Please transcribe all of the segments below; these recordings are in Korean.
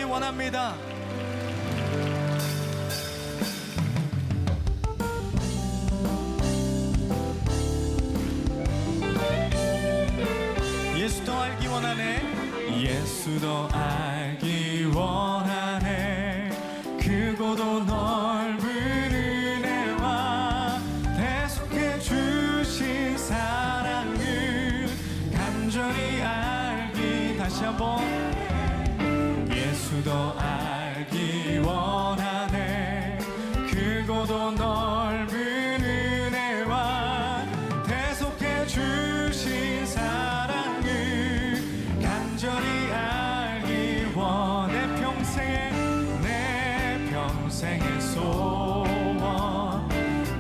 원합니다. 예수 더 알기 원하네. 예수 더 알기 원하네. 크고도 넓은 은혜와 대속해 주신 사랑을 간절히 알기. 다시 한번. 예수 더 알기 원하네. 크고도 넓은 은혜와 대속해 주신 사랑을 간절히 알기 원해. 내 평생의 소원,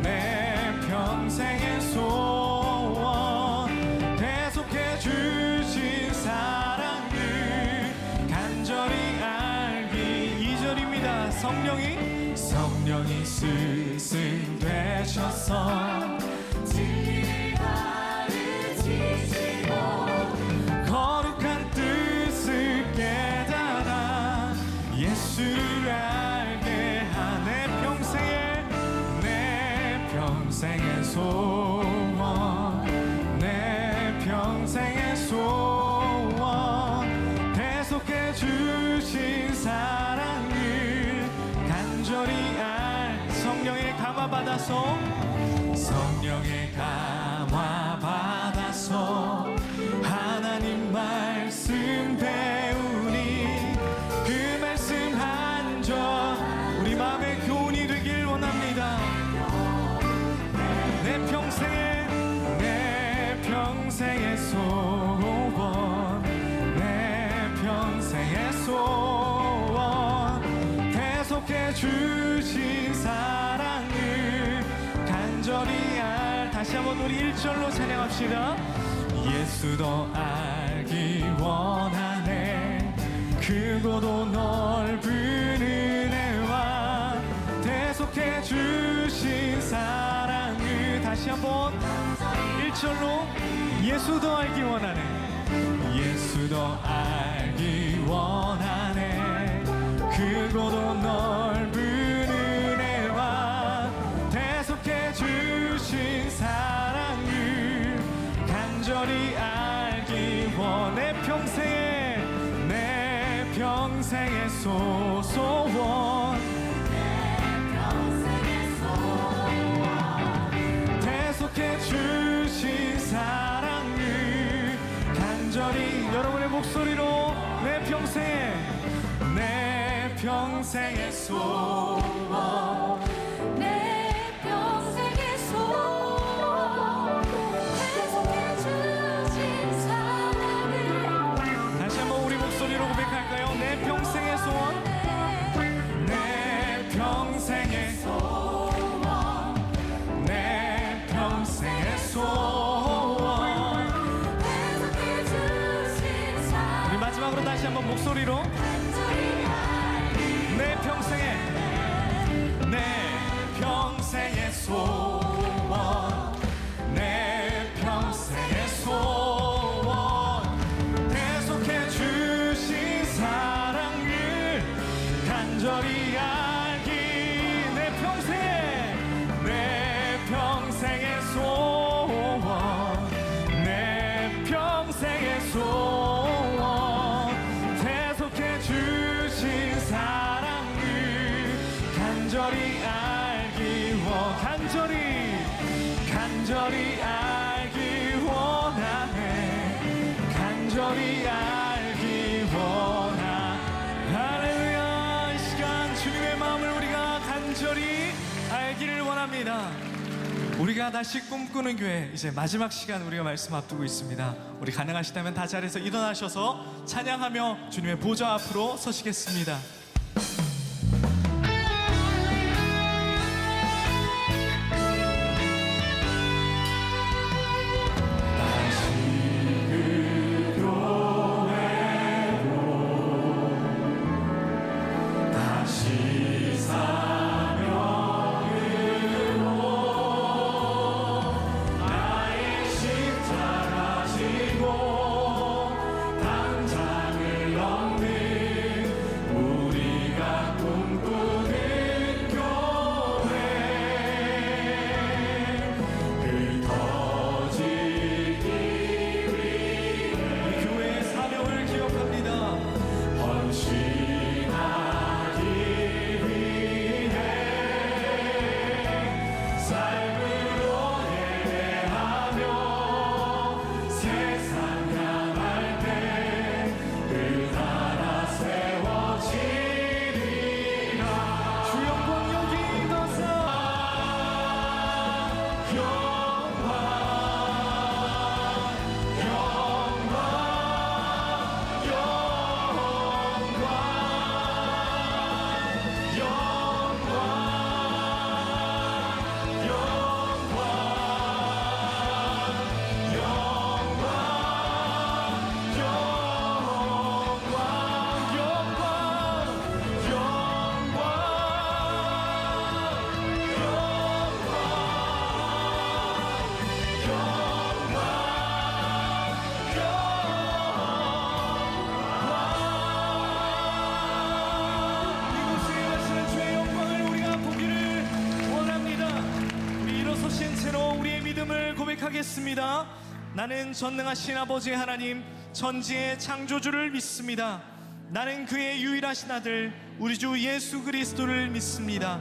내 평생의 소원, 대속해 주신 사랑을 간절히 알기. 2절입니다. 성령이 스승되셔서 진리를 가르치시고 거룩한 뜻을 깨달아 예수를 알게 하네. 내 평생의 소원, 내 평생의 소원, 대속해 주신 사랑을 간절히 알. 성령의 감화 받아서, 성령의 감화 받아서 하나님 말씀 배우니 그 말씀 한절 우리 마음의 교훈이 되길 원합니다. 내 평생의 소원, 내 평생의 소원, 대속해 주신 사랑을 간절히 알. 다시 한번 우리 1절로 찬양합시다. 예수 더 알기 원하네. 크고도 넓은 은혜와 대속해 주신 사랑을. 다시 한번 1절로. 예수 더 알기 원하네. 예수 더 알기 원하네. 크고도 넓은 은혜와 대속해 주신 사랑을 간절히 알기 원해. 내 평생의 소원, 대속해 주신 사랑을 간절히. 여러분의 목소리로 내 평생의 소원, 내 평생의 소원, 대속해 주신 사랑을. 다시 한번 우리 목소리로 고백할까요? 내 평생의 소원, 내 평생의 소원, 내 평생의 소원, 대속해 주신 사랑을. 우리 마지막으로 다시 한번 목소리로 내 평생의 소원, 내 평생의 소원, 대속해 주신 사랑을 간절히 알기. 내 평생의 소원, 내 평생의 소원, 대속해 주신 사랑을 간절히 알기 간절히 알기 원하네. 간절히 알기 원하네. 할렐루야. 이 시간 주님의 마음을 우리가 간절히 알기를 원합니다. 우리가 다시 꿈꾸는 교회, 이제 마지막 시간 우리가 말씀 앞두고 있습니다. 우리 가능하시다면 다 자리에서 일어나셔서 찬양하며 주님의 보좌 앞으로 서시겠습니다. 당장을 넘는 나는 전능하신 아버지 하나님 천지의 창조주를 믿습니다. 나는 그의 유일하신 아들 우리 주 예수 그리스도를 믿습니다.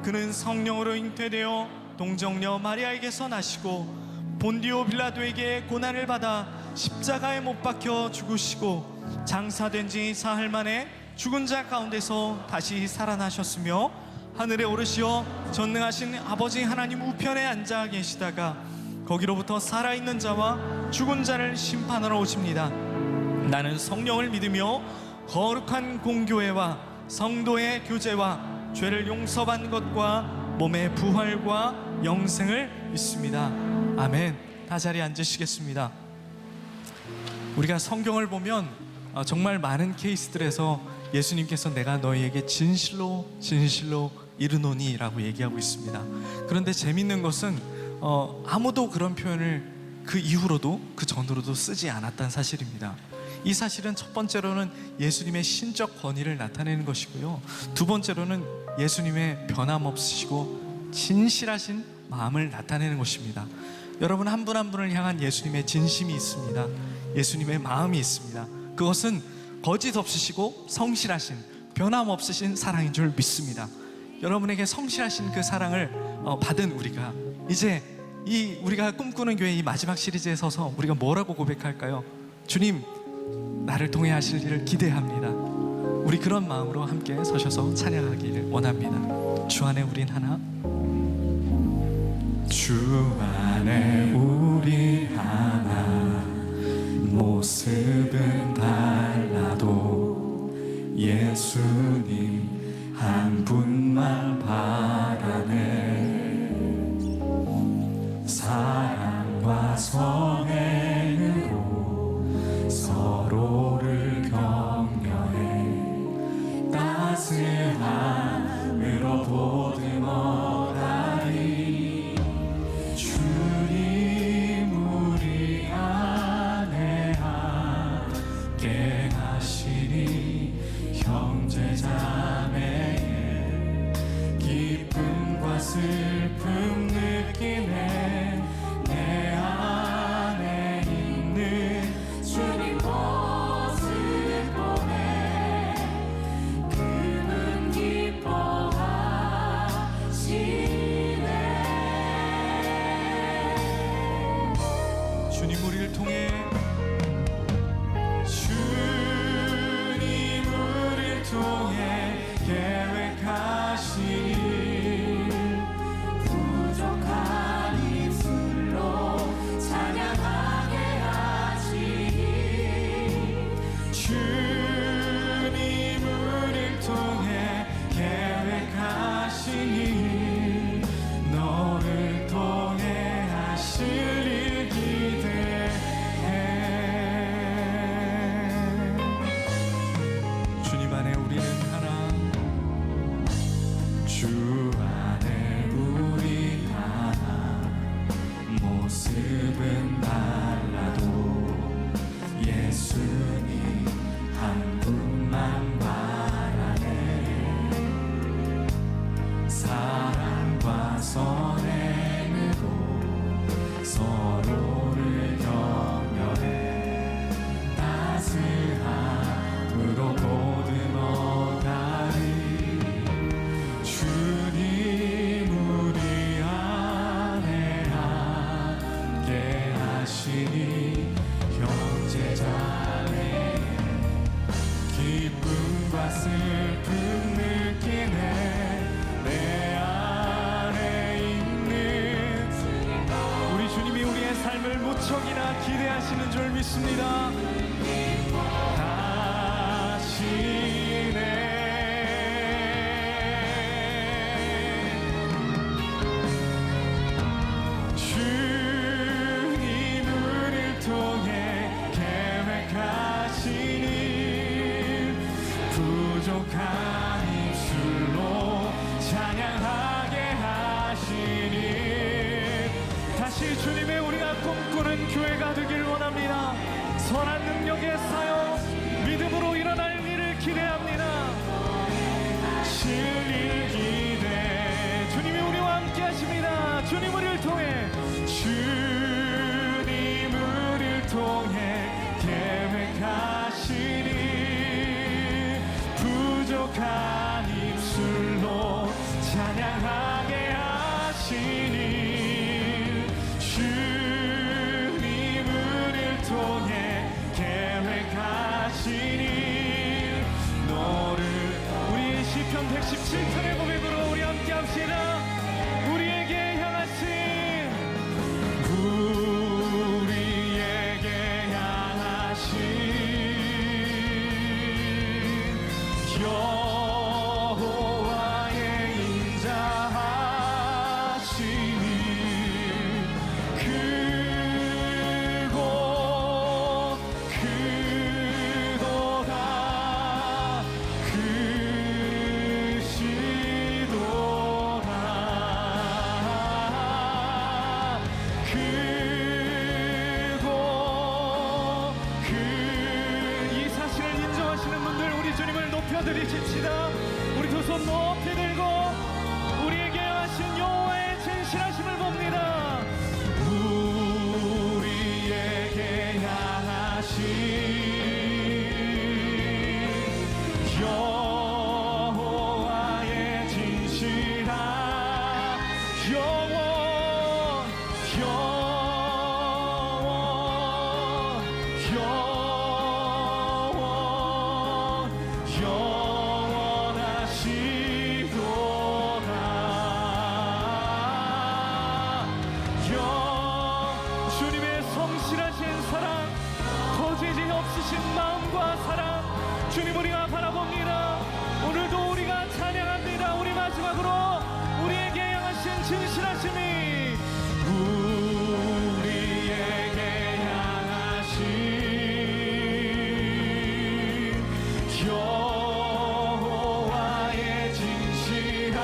그는 성령으로 잉태되어 동정녀 마리아에게서 나시고 본디오 빌라도에게 고난을 받아 십자가에 못 박혀 죽으시고 장사된 지 사흘 만에 죽은 자 가운데서 다시 살아나셨으며 하늘에 오르시어 전능하신 아버지 하나님 우편에 앉아 계시다가 거기로부터 살아있는 자와 죽은 자를 심판하러 오십니다. 나는 성령을 믿으며 거룩한 공교회와 성도의 교제와 죄를 용서받는 것과 몸의 부활과 영생을 믿습니다. 아멘. 다 자리에 앉으시겠습니다. 우리가 성경을 보면 정말 많은 케이스들에서 예수님께서 내가 너희에게 진실로 이르노니 라고 얘기하고 있습니다. 그런데 재밌는 것은 아무도 그런 표현을 그 이후로도 그 전으로도 쓰지 않았다는 사실입니다. 이 사실은 첫 번째로는 예수님의 신적 권위를 나타내는 것이고요, 두 번째로는 예수님의 변함없으시고 진실하신 마음을 나타내는 것입니다. 여러분 한 분 한 분을 향한 예수님의 진심이 있습니다. 예수님의 마음이 있습니다. 그것은 거짓 없으시고 성실하신 변함없으신 사랑인 줄 믿습니다. 여러분에게 성실하신 그 사랑을 받은 우리가 이제 이 우리가 꿈꾸는 교회 이 마지막 시리즈에 서서 우리가 뭐라고 고백할까요? 주님, 나를 통해 하실 일을 기대합니다. 우리 그런 마음으로 함께 서셔서 찬양하기를 원합니다. 주 안에 우린 하나, 주 안에 우리 하나, 모습은 달라도 예수님 한 분만 바라네. 사랑과 선행으로 서로를 격려해 따스함으로 보듬어가리. 주님 우리 안에 함께 하시니 형제자매의 기쁨과 슬픔 느끼네. 내 안에 있는 주님 모습 보네. 그분 기뻐하시네. 주님 우리를 통해 계획하신 부족한 입술로 찬양하게 하시니. 주님 우리를 통해 계획하시니 너를 통해 하실 일 기대해. 주님 안에 우리는 하나, 주 안에 우리 하나, 모습은 달라도 예수님 한 분만 바라네. 사랑과 선행으로 서로를 격려해 따스함으로 보듬어가리. 주님 우리 안에 함께 하시니 형제자매 기쁨과 슬픔 느끼네. 내 안에 있는 우리 주님이 우리의 삶을 무척이나 기대하시는 줄 믿습니다. 주님 우리를 통해 계획하시니 부족한 입술로 찬양하게 하시니. 다시 주님의 우리가 꿈꾸는 교회가 되길 원합니다. 선한 능력의 사역, 믿음으로 일어날 일을 기대합니다. 진리를 기대. 주님이 우리와 함께 하십니다. 주님 우리를 통해 주님을 올려드리십시다. 우리 두 손 높이 들고 우리에게 하신 여호와의 진실하심을 봅니다. 우리에게 향하신 여호와의 진실한 영원 영원하시도다. 주님의 성실하신 사랑, 거짓이 없으신 마음과 사랑, 주님 우리가 바라봅니다. 오늘도 우리가 찬양합니다. 우리 마지막으로 우리에게 향하신 진실하심이, 우리에게 향하신 여호와의 진실한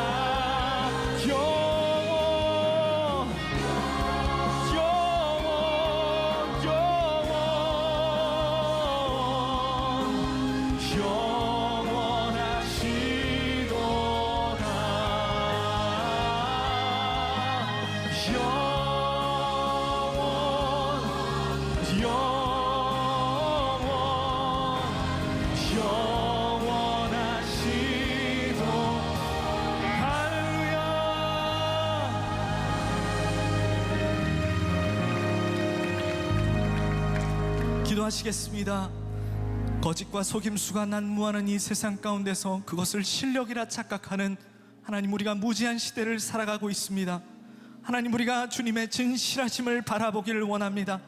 영원 영원하시도. 할렐루야. 기도하시겠습니다. 거짓과 속임수가 난무하는 이 세상 가운데서 그것을 실력이라 착각하는 하나님, 우리가 무지한 시대를 살아가고 있습니다. 하나님, 우리가 주님의 진실하심을 바라보기를 원합니다.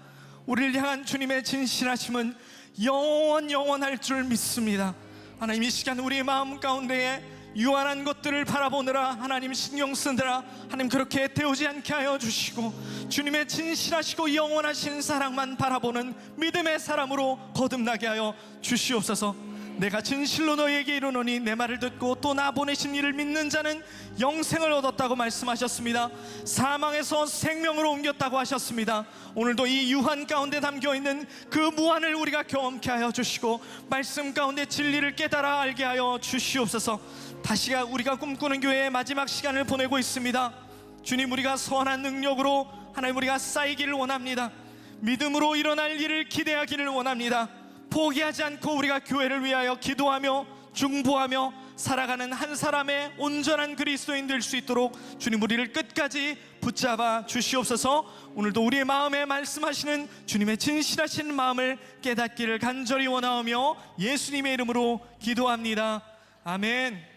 우리를 향한 주님의 진실하심은 영원할 줄 믿습니다. 하나님, 이 시간 우리의 마음 가운데에 유한한 것들을 바라보느라 하나님 신경 쓰느라 하나님 그렇게 되오지 않게 하여 주시고, 주님의 진실하시고 영원하신 사랑만 바라보는 믿음의 사람으로 거듭나게 하여 주시옵소서. 내가 진실로 너희에게 이르노니 내 말을 듣고 또 나 보내신 이를 믿는 자는 영생을 얻었다고 말씀하셨습니다. 사망에서 생명으로 옮겼다고 하셨습니다. 오늘도 이 유한 가운데 담겨있는 그 무한을 우리가 경험케 하여 주시고, 말씀 가운데 진리를 깨달아 알게 하여 주시옵소서. 다시가 우리가 꿈꾸는 교회의 마지막 시간을 보내고 있습니다. 주님, 우리가 선한 능력으로 하나님 우리가 쌓이기를 원합니다. 믿음으로 일어날 일을 기대하기를 원합니다. 포기하지 않고 우리가 교회를 위하여 기도하며 중보하며 살아가는 한 사람의 온전한 그리스도인 될 수 있도록 주님 우리를 끝까지 붙잡아 주시옵소서. 오늘도 우리의 마음에 말씀하시는 주님의 진실하신 마음을 깨닫기를 간절히 원하오며 예수님의 이름으로 기도합니다. 아멘.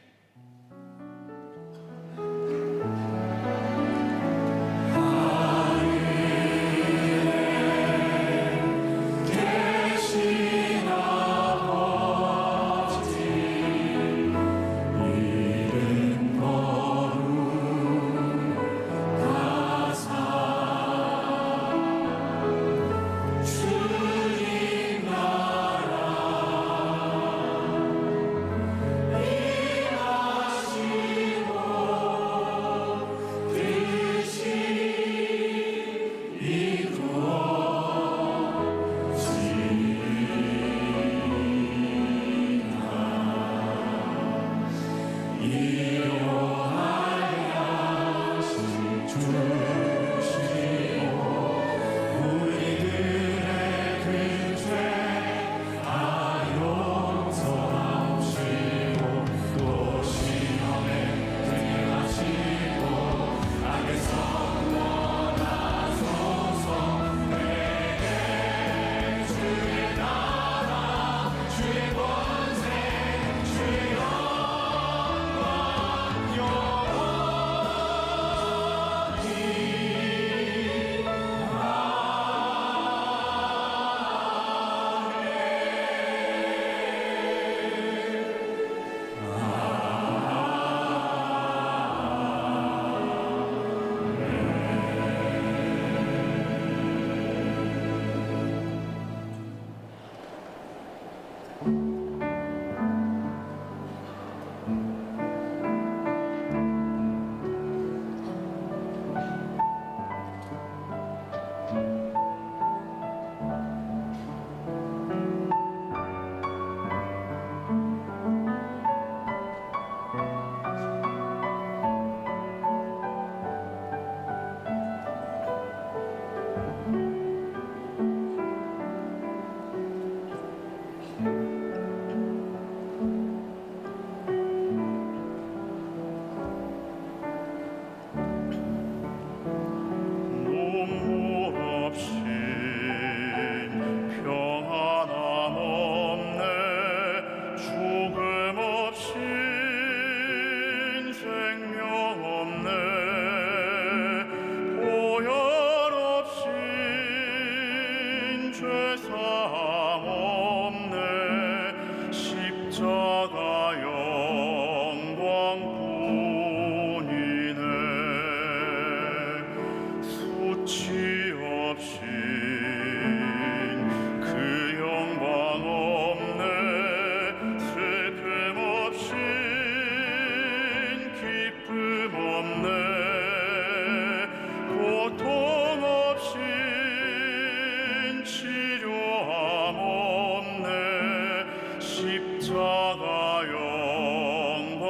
십자가 영광뿐이네.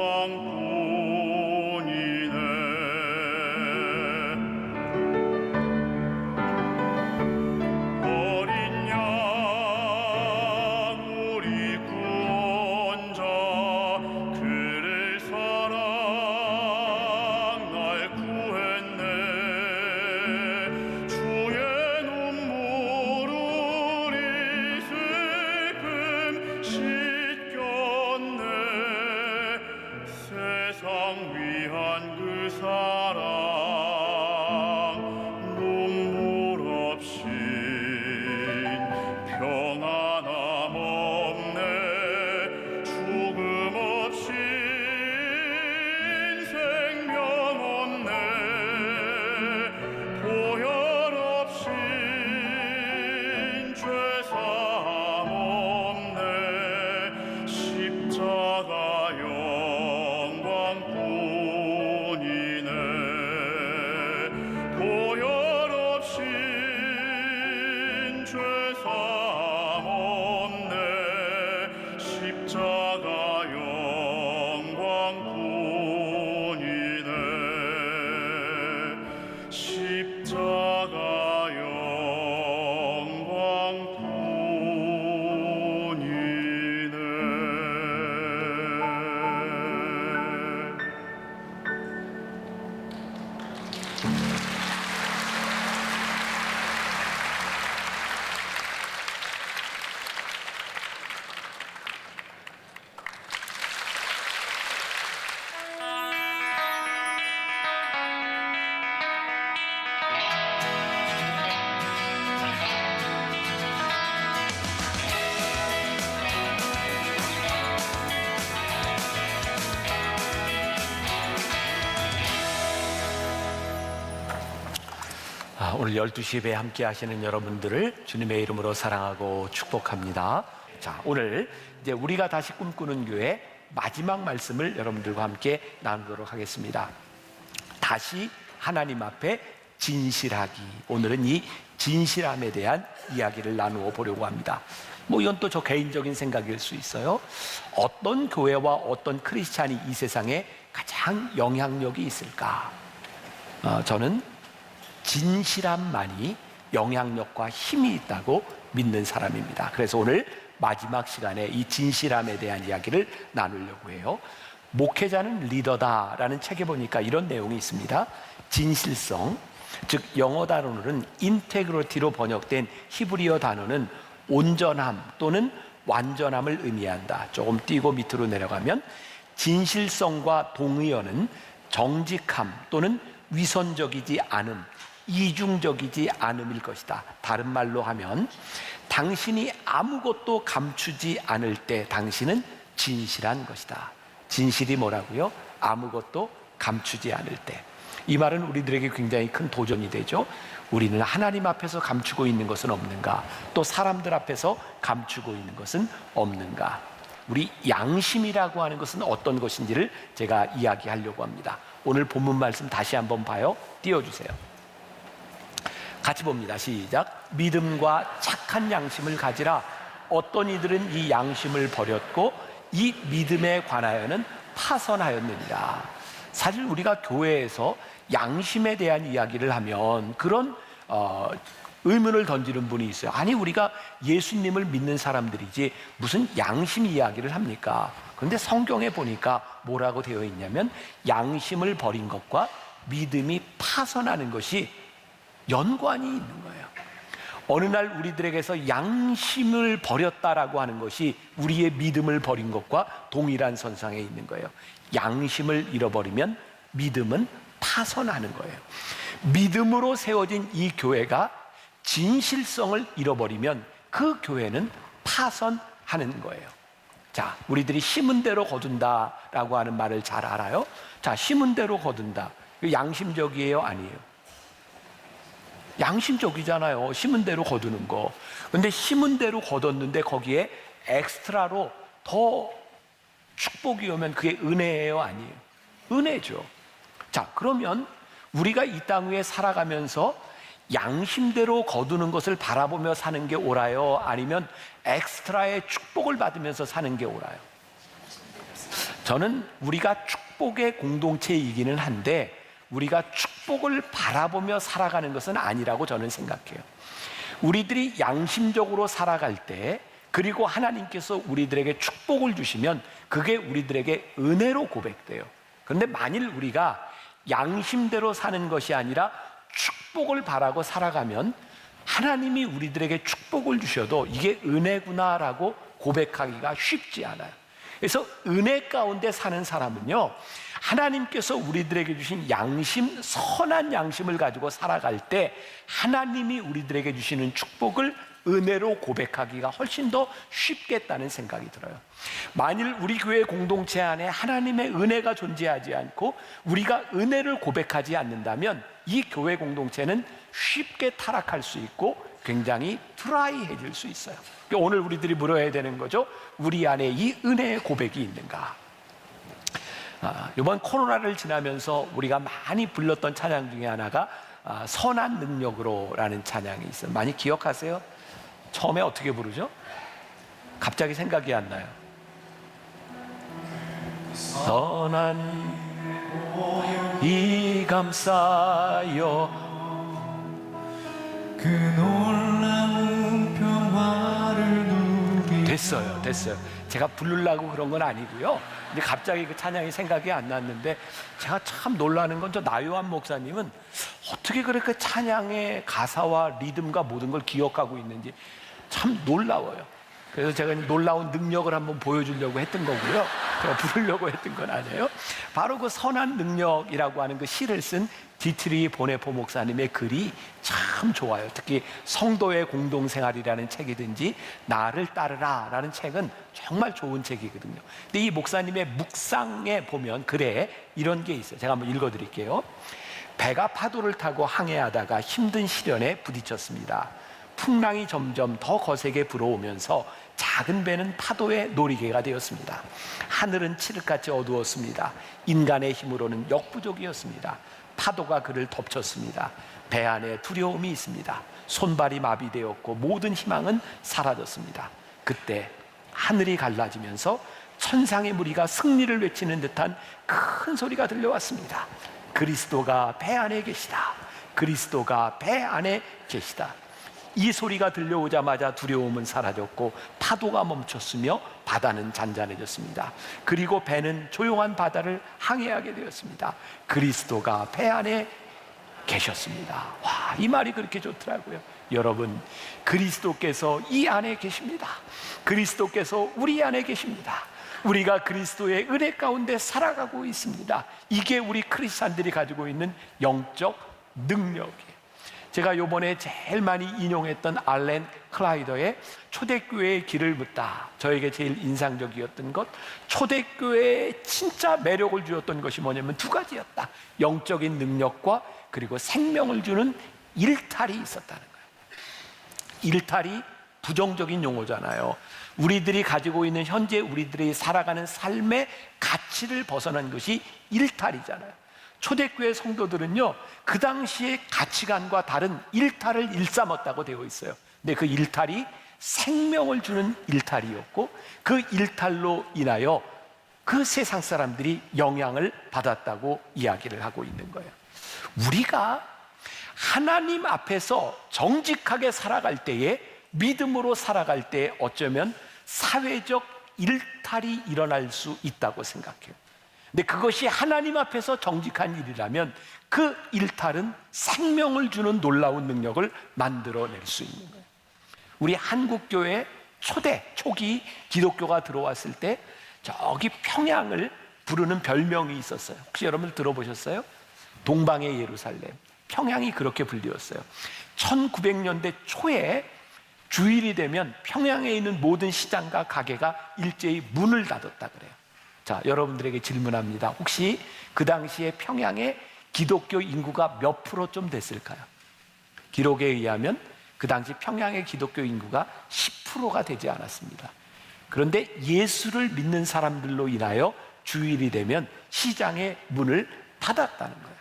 어린 양 우리 구원자 그를 사랑 날 구했네. 주의 눈물 우리 슬픔 씻겼네. 세상 위한 그 사랑 눈물 없인 평안함 없네. 죽음 없인 생명 없네. 보혈 없인 죄사함 없네. 십자가 영광뿐이네. 보혈 없인 죄사함 없네. 십자가 영광뿐이네. 십자가 영광뿐이네. 오늘 12시 예배에 함께 하시는 여러분들을 주님의 이름으로 사랑하고 축복합니다. 자, 오늘 이제 우리가 다시 꿈꾸는 교회 마지막 말씀을 여러분들과 함께 나누도록 하겠습니다. 다시 하나님 앞에 진실하기. 오늘은 이 진실함에 대한 이야기를 나누어 보려고 합니다. 이건 또 저 개인적인 생각일 수 있어요. 어떤 교회와 어떤 크리스찬이 이 세상에 가장 영향력이 있을까? 저는 진실함만이 영향력과 힘이 있다고 믿는 사람입니다. 그래서 오늘 마지막 시간에 이 진실함에 대한 이야기를 나누려고 해요. 목회자는 리더다라는 책에 보니까 이런 내용이 있습니다. 진실성, 즉 영어 단어로는 인테그리티로 번역된 히브리어 단어는 온전함 또는 완전함을 의미한다. 조금 띄고 밑으로 내려가면 진실성과 동의어는 정직함 또는 위선적이지 않음, 이중적이지 않음일 것이다. 다른 말로 하면 당신이 아무것도 감추지 않을 때 당신은 진실한 것이다. 진실이 뭐라고요? 아무것도 감추지 않을 때. 이 말은 우리들에게 굉장히 큰 도전이 되죠. 우리는 하나님 앞에서 감추고 있는 것은 없는가? 또 사람들 앞에서 감추고 있는 것은 없는가? 우리 양심이라고 하는 것은 어떤 것인지를 제가 이야기하려고 합니다. 오늘 본문 말씀 다시 한번 봐요. 띄워주세요. 같이 봅니다. 시작. 믿음과 착한 양심을 가지라. 어떤 이들은 이 양심을 버렸고 이 믿음에 관하여는 파선하였느니라. 사실 우리가 교회에서 양심에 대한 이야기를 하면 그런 의문을 던지는 분이 있어요. 아니, 우리가 예수님을 믿는 사람들이지 무슨 양심 이야기를 합니까? 그런데 성경에 보니까 뭐라고 되어 있냐면 양심을 버린 것과 믿음이 파선하는 것이 연관이 있는 거예요. 어느 날 우리들에게서 양심을 버렸다라고 하는 것이 우리의 믿음을 버린 것과 동일한 선상에 있는 거예요. 양심을 잃어버리면 믿음은 파선하는 거예요. 믿음으로 세워진 이 교회가 진실성을 잃어버리면 그 교회는 파선하는 거예요. 자, 우리들이 심은 대로 거둔다라고 하는 말을 잘 알아요. 자, 심은 대로 거둔다. 이거 양심적이에요? 아니에요? 양심적이잖아요. 심은 대로 거두는 거. 근데 심은 대로 거뒀는데 거기에 엑스트라로 더 축복이 오면 그게 은혜예요? 아니에요? 은혜죠. 자, 그러면 우리가 이 땅 위에 살아가면서 양심대로 거두는 것을 바라보며 사는 게 옳아요? 아니면 엑스트라의 축복을 받으면서 사는 게 옳아요? 저는 우리가 축복의 공동체이기는 한데 우리가 축복을 바라보며 살아가는 것은 아니라고 저는 생각해요. 우리들이 양심적으로 살아갈 때, 그리고 하나님께서 우리들에게 축복을 주시면 그게 우리들에게 은혜로 고백돼요. 그런데 만일 우리가 양심대로 사는 것이 아니라 축복을 바라고 살아가면 하나님이 우리들에게 축복을 주셔도 이게 은혜구나라고 고백하기가 쉽지 않아요. 그래서 은혜 가운데 사는 사람은요, 하나님께서 우리들에게 주신 양심, 선한 양심을 가지고 살아갈 때 하나님이 우리들에게 주시는 축복을 은혜로 고백하기가 훨씬 더 쉽겠다는 생각이 들어요. 만일 우리 교회 공동체 안에 하나님의 은혜가 존재하지 않고 우리가 은혜를 고백하지 않는다면 이 교회 공동체는 쉽게 타락할 수 있고 굉장히 드라이해질 수 있어요. 그러니까 오늘 우리들이 물어야 되는 거죠. 우리 안에 이 은혜의 고백이 있는가? 이번 코로나를 지나면서 우리가 많이 불렀던 찬양 중에 하나가 선한 능력으로라는 찬양이 있어요. 많이 기억하세요? 처음에 어떻게 부르죠? 갑자기 생각이 안 나요. 선한 이 감싸요. 그 놀라운 평화를 누리며. 됐어요. 제가 부르려고 그런 건 아니고요. 근데 갑자기 그 찬양이 생각이 안 났는데, 제가 참 놀라는 건 저 나요한 목사님은 어떻게 그렇게 찬양의 가사와 리듬과 모든 걸 기억하고 있는지 참 놀라워요. 그래서 제가 놀라운 능력을 한번 보여주려고 했던 거고요. 제가 부르려고 했던 건 아니에요. 바로 그 선한 능력이라고 하는 그 시를 쓴 디트리 보네포 목사님의 글이 참 좋아요. 특히 성도의 공동생활이라는 책이든지 나를 따르라 라는 책은 정말 좋은 책이거든요. 근데 이 목사님의 묵상에 보면 글에 이런 게 있어요. 제가 한번 읽어드릴게요. 배가 파도를 타고 항해하다가 힘든 시련에 부딪혔습니다. 풍랑이 점점 더 거세게 불어오면서 작은 배는 파도의 놀이개가 되었습니다. 하늘은 칠흑같이 어두웠습니다. 인간의 힘으로는 역부족이었습니다. 파도가 그를 덮쳤습니다. 배 안에 두려움이 있습니다. 손발이 마비되었고 모든 희망은 사라졌습니다. 그때 하늘이 갈라지면서 천상의 무리가 승리를 외치는 듯한 큰 소리가 들려왔습니다. 그리스도가 배 안에 계시다. 그리스도가 배 안에 계시다. 이 소리가 들려오자마자 두려움은 사라졌고 파도가 멈췄으며 바다는 잔잔해졌습니다. 그리고 배는 조용한 바다를 항해하게 되었습니다. 그리스도가 배 안에 계셨습니다. 와, 이 말이 그렇게 좋더라고요. 여러분, 그리스도께서 이 안에 계십니다. 그리스도께서 우리 안에 계십니다. 우리가 그리스도의 은혜 가운데 살아가고 있습니다. 이게 우리 크리스찬들이 가지고 있는 영적 능력이에요. 제가 요번에 제일 많이 인용했던 알렌 클라이더의 초대교회의 길을 묻다, 저에게 제일 인상적이었던 것, 초대교회에 진짜 매력을 주었던 것이 뭐냐면 두 가지였다. 영적인 능력과 그리고 생명을 주는 일탈이 있었다는 거예요. 일탈이 부정적인 용어잖아요. 우리들이 가지고 있는 현재 우리들이 살아가는 삶의 가치를 벗어난 것이 일탈이잖아요. 초대교회 성도들은요, 그 당시의 가치관과 다른 일탈을 일삼았다고 되어 있어요. 근데 그 일탈이 생명을 주는 일탈이었고, 그 일탈로 인하여 그 세상 사람들이 영향을 받았다고 이야기를 하고 있는 거예요. 우리가 하나님 앞에서 정직하게 살아갈 때에, 믿음으로 살아갈 때 어쩌면 사회적 일탈이 일어날 수 있다고 생각해요. 근데 그것이 하나님 앞에서 정직한 일이라면 그 일탈은 생명을 주는 놀라운 능력을 만들어낼 수 있는 거예요. 우리 한국교회 초기 기독교가 들어왔을 때 저기 평양을 부르는 별명이 있었어요. 혹시 여러분 들어보셨어요? 동방의 예루살렘. 평양이 그렇게 불리웠어요. 1900년대 초에 주일이 되면 평양에 있는 모든 시장과 가게가 일제히 문을 닫았다 그래요. 자, 여러분들에게 질문합니다. 혹시 그 당시에 평양에 기독교 인구가 몇 프로쯤 됐을까요? 기록에 의하면 그 당시 평양의 기독교 인구가 10%가 되지 않았습니다. 그런데 예수를 믿는 사람들로 인하여 주일이 되면 시장의 문을 닫았다는 거예요.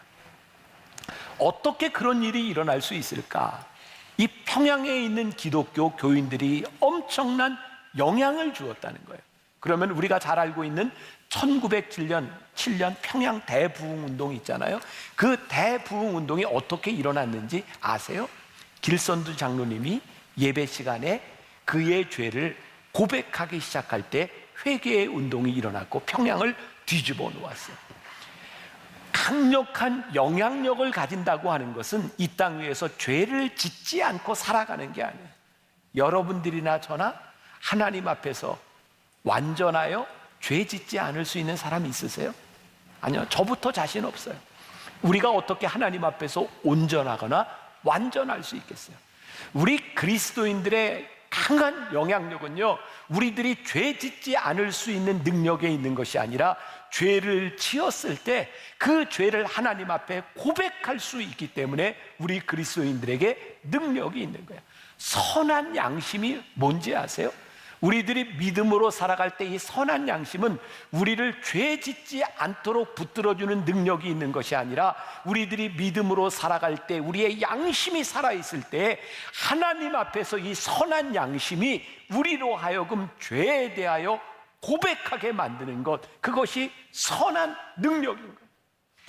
어떻게 그런 일이 일어날 수 있을까? 이 평양에 있는 기독교 교인들이 엄청난 영향을 주었다는 거예요. 그러면 우리가 잘 알고 있는 1907년 평양 대부흥 운동이 있잖아요. 그 대부흥 운동이 어떻게 일어났는지 아세요? 길선두 장로님이 예배 시간에 그의 죄를 고백하기 시작할 때 회개의 운동이 일어났고 평양을 뒤집어 놓았어요. 강력한 영향력을 가진다고 하는 것은 이 땅 위에서 죄를 짓지 않고 살아가는 게 아니에요. 여러분들이나 저나 하나님 앞에서 완전하여 죄 짓지 않을 수 있는 사람이 있으세요? 아니요, 저부터 자신 없어요. 우리가 어떻게 하나님 앞에서 온전하거나 완전할 수 있겠어요? 우리 그리스도인들의 강한 영향력은요, 우리들이 죄 짓지 않을 수 있는 능력에 있는 것이 아니라 죄를 지었을 때 그 죄를 하나님 앞에 고백할 수 있기 때문에 우리 그리스도인들에게 능력이 있는 거예요. 선한 양심이 뭔지 아세요? 우리들이 믿음으로 살아갈 때 이 선한 양심은 우리를 죄 짓지 않도록 붙들어주는 능력이 있는 것이 아니라 우리들이 믿음으로 살아갈 때 우리의 양심이 살아있을 때 하나님 앞에서 이 선한 양심이 우리로 하여금 죄에 대하여 고백하게 만드는 것, 그것이 선한 능력인 거예요.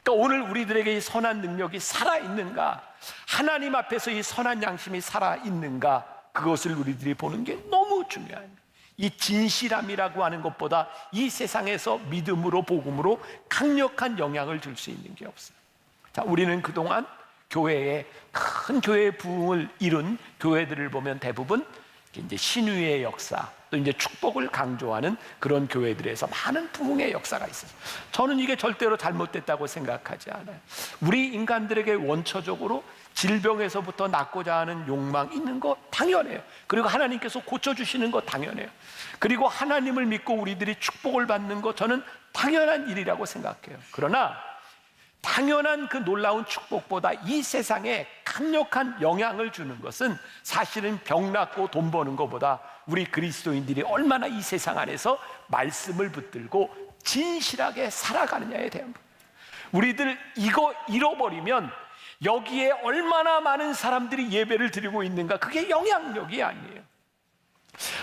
그러니까 오늘 우리들에게 이 선한 능력이 살아있는가, 하나님 앞에서 이 선한 양심이 살아있는가, 그것을 우리들이 보는 게 너무 중요합니다. 이 진실함이라고 하는 것보다 이 세상에서 믿음으로 복음으로 강력한 영향을 줄 수 있는 게 없어요. 자, 우리는 그동안 교회에 큰 교회의 부흥을 이룬 교회들을 보면 대부분 이제 신유의 역사, 또 이제 축복을 강조하는 그런 교회들에서 많은 부흥의 역사가 있어요. 저는 이게 절대로 잘못됐다고 생각하지 않아요. 우리 인간들에게 원초적으로 질병에서부터 낫고자 하는 욕망 있는 거 당연해요. 그리고 하나님께서 고쳐주시는 거 당연해요. 그리고 하나님을 믿고 우리들이 축복을 받는 거 저는 당연한 일이라고 생각해요. 그러나 당연한 그 놀라운 축복보다 이 세상에 강력한 영향을 주는 것은 사실은 병 낫고 돈 버는 것보다 우리 그리스도인들이 얼마나 이 세상 안에서 말씀을 붙들고 진실하게 살아가느냐에 대한 부분. 우리들 이거 잃어버리면 여기에 얼마나 많은 사람들이 예배를 드리고 있는가, 그게 영향력이 아니에요.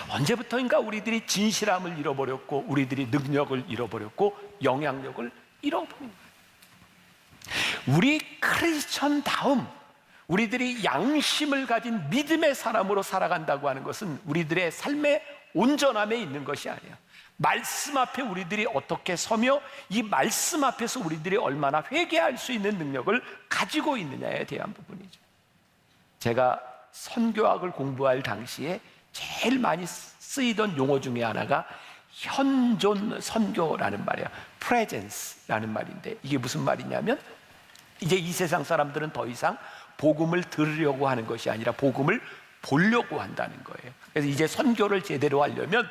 언제부터인가 우리들이 진실함을 잃어버렸고 우리들이 능력을 잃어버렸고 영향력을 잃어버린 거예요. 우리 크리스천다움, 우리들이 양심을 가진 믿음의 사람으로 살아간다고 하는 것은 우리들의 삶의 온전함에 있는 것이 아니에요. 말씀 앞에 우리들이 어떻게 서며 이 말씀 앞에서 우리들이 얼마나 회개할 수 있는 능력을 가지고 있느냐에 대한 부분이죠. 제가 선교학을 공부할 당시에 제일 많이 쓰이던 용어 중에 하나가 현존 선교라는 말이에요. presence라는 말인데 이게 무슨 말이냐면 이제 이 세상 사람들은 더 이상 복음을 들으려고 하는 것이 아니라 복음을 보려고 한다는 거예요. 그래서 이제 선교를 제대로 하려면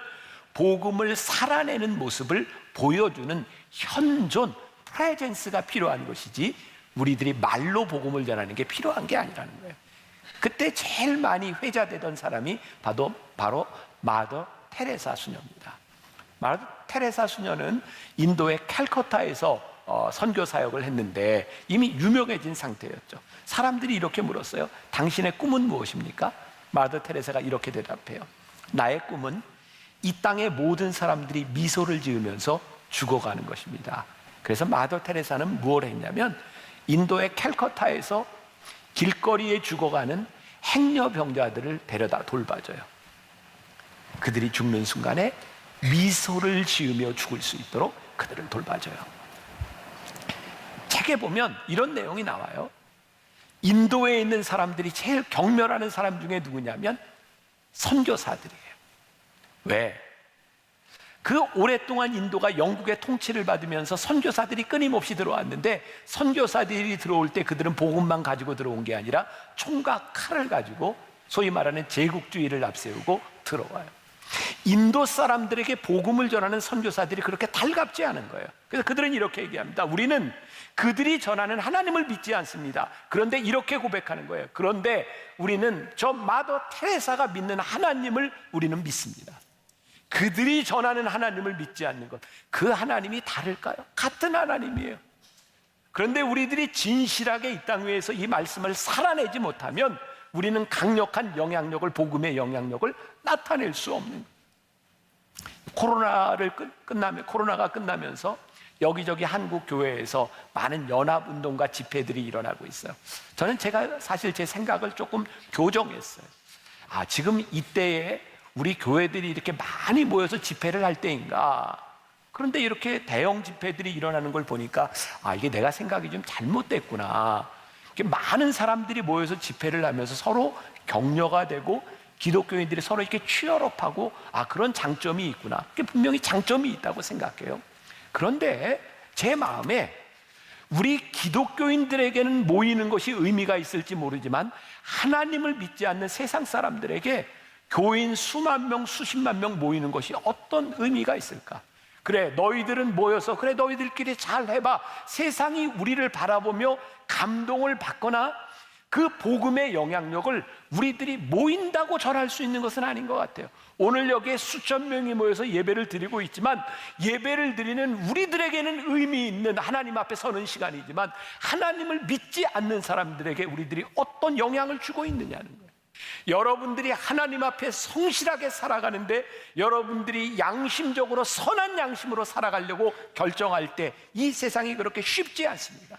복음을 살아내는 모습을 보여주는 현존 presence가 필요한 것이지 우리들이 말로 복음을 전하는 게 필요한 게 아니라는 거예요. 그때 제일 많이 회자되던 사람이 바로 마더 테레사 수녀입니다. 마더 테레사 수녀는 인도의 캘커타에서 선교 사역을 했는데 이미 유명해진 상태였죠. 사람들이 이렇게 물었어요. 당신의 꿈은 무엇입니까? 마더 테레사가 이렇게 대답해요. 나의 꿈은 이 땅의 모든 사람들이 미소를 지으면서 죽어가는 것입니다. 그래서 마더 테레사는 무엇을 했냐면 인도의 캘커타에서 길거리에 죽어가는 행여병자들을 데려다 돌봐줘요. 그들이 죽는 순간에 미소를 지으며 죽을 수 있도록 그들을 돌봐줘요. 책에 보면 이런 내용이 나와요. 인도에 있는 사람들이 제일 경멸하는 사람 중에 누구냐면 선교사들이에요. 왜? 그 오랫동안 인도가 영국의 통치를 받으면서 선교사들이 끊임없이 들어왔는데 선교사들이 들어올 때 그들은 복음만 가지고 들어온 게 아니라 총과 칼을 가지고 소위 말하는 제국주의를 앞세우고 들어와요. 인도 사람들에게 복음을 전하는 선교사들이 그렇게 달갑지 않은 거예요. 그래서 그들은 이렇게 얘기합니다. 우리는 그들이 전하는 하나님을 믿지 않습니다. 그런데 이렇게 고백하는 거예요. 그런데 우리는 저 마더 테레사가 믿는 하나님을 우리는 믿습니다. 그들이 전하는 하나님을 믿지 않는 것, 그 하나님이 다를까요? 같은 하나님이에요. 그런데 우리들이 진실하게 이 땅 위에서 이 말씀을 살아내지 못하면 우리는 강력한 영향력을, 복음의 영향력을 나타낼 수 없는 거예요. 코로나가 끝나면서 여기저기 한국 교회에서 많은 연합운동과 집회들이 일어나고 있어요. 저는 사실 제 생각을 조금 교정했어요. 지금 이때에 우리 교회들이 이렇게 많이 모여서 집회를 할 때인가? 그런데 이렇게 대형 집회들이 일어나는 걸 보니까 이게 내가 생각이 좀 잘못됐구나. 이렇게 많은 사람들이 모여서 집회를 하면서 서로 격려가 되고 기독교인들이 서로 이렇게 취업하고 그런 장점이 있구나. 분명히 장점이 있다고 생각해요. 그런데 제 마음에 우리 기독교인들에게는 모이는 것이 의미가 있을지 모르지만 하나님을 믿지 않는 세상 사람들에게 교인 수만 명, 수십만 명 모이는 것이 어떤 의미가 있을까? 그래, 너희들은 모여서 그래 너희들끼리 잘 해봐. 세상이 우리를 바라보며 감동을 받거나 그 복음의 영향력을 우리들이 모인다고 전할 수 있는 것은 아닌 것 같아요. 오늘 여기에 수천 명이 모여서 예배를 드리고 있지만 예배를 드리는 우리들에게는 의미 있는 하나님 앞에 서는 시간이지만 하나님을 믿지 않는 사람들에게 우리들이 어떤 영향을 주고 있느냐는 거예요. 여러분들이 하나님 앞에 성실하게 살아가는데 여러분들이 양심적으로 선한 양심으로 살아가려고 결정할 때 이 세상이 그렇게 쉽지 않습니다.